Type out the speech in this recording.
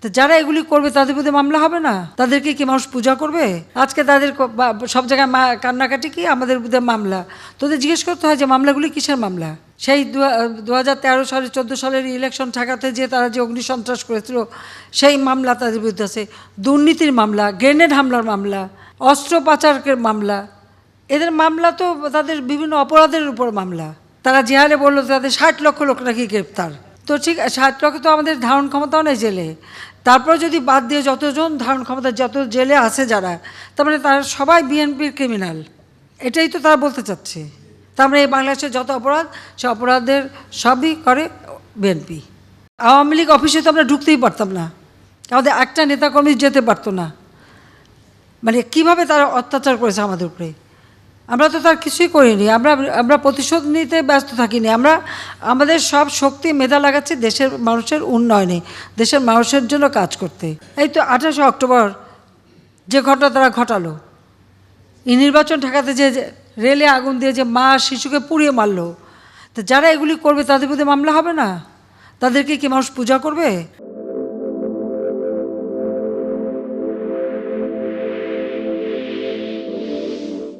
তো যারা এগুলি করবে তাদের প্রতি মামলা হবে না? তাদেরকে কি মানুষ পূজা করবে? আজকে তাদের সব জায়গায় কান্নাকাটি কি আমাদের বিরুদ্ধে মামলা। তোদের জিজ্ঞেস করতে হয় যে মামলাগুলি কিসের মামলা। সেই 2013 সালে 14 সালের ইলেকশন ঠেকাতে যে তারা যে অগ্নিসন্ত্রাস করেছিল সেই মামলা তাদের বিরুদ্ধে আছে, দুর্নীতির মামলা, গ্রেনেড হামলার মামলা, অস্ত্র পাচারের মামলা। এদের মামলা তো তাদের বিভিন্ন অপরাধের উপর মামলা। তারা জেহালে বললো তাদের 60 লক্ষ লোক নাকি গ্রেপ্তার। তো ঠিক 60 লক্ষ তো আমাদের ধারণ ক্ষমতাও নেই জেলে। তারপর যদি বাদ দিয়ে যতজন ধারণ ক্ষমতা যত জেলে আছে যারা, তার মানে তারা সবাই বিএনপির ক্রিমিনাল, এটাই তো তারা বলতে চাচ্ছে। তার মানে এই বাংলাদেশের যত অপরাধ সে অপরাধের সবই করে বিএনপি। আওয়ামী লীগ অফিসে তো আমরা ঢুকতেই পারতাম না, আমাদের একটা নেতাকর্মী যেতে পারতো না। মানে কিভাবে তারা অত্যাচার করেছে আমাদের উপরে। আমরা তো তার কিছুই করিনি, আমরা প্রতিশোধ নিতে ব্যস্ত থাকিনি। আমরা আমাদের সব শক্তি মেধা লাগাচ্ছি দেশের মানুষের উন্নয়নে, দেশের মানুষের জন্য কাজ করতে। এই তো 28 অক্টোবর যে ঘটনা তারা ঘটালো, এই নির্বাচন ঠেকাতে যে রেলে আগুন দিয়ে যে মা শিশুকে পুড়িয়ে মারলো, তো যারা এগুলি করবে তাদের প্রতি মামলা হবে না? তাদেরকে কি মানুষ পূজা করবে?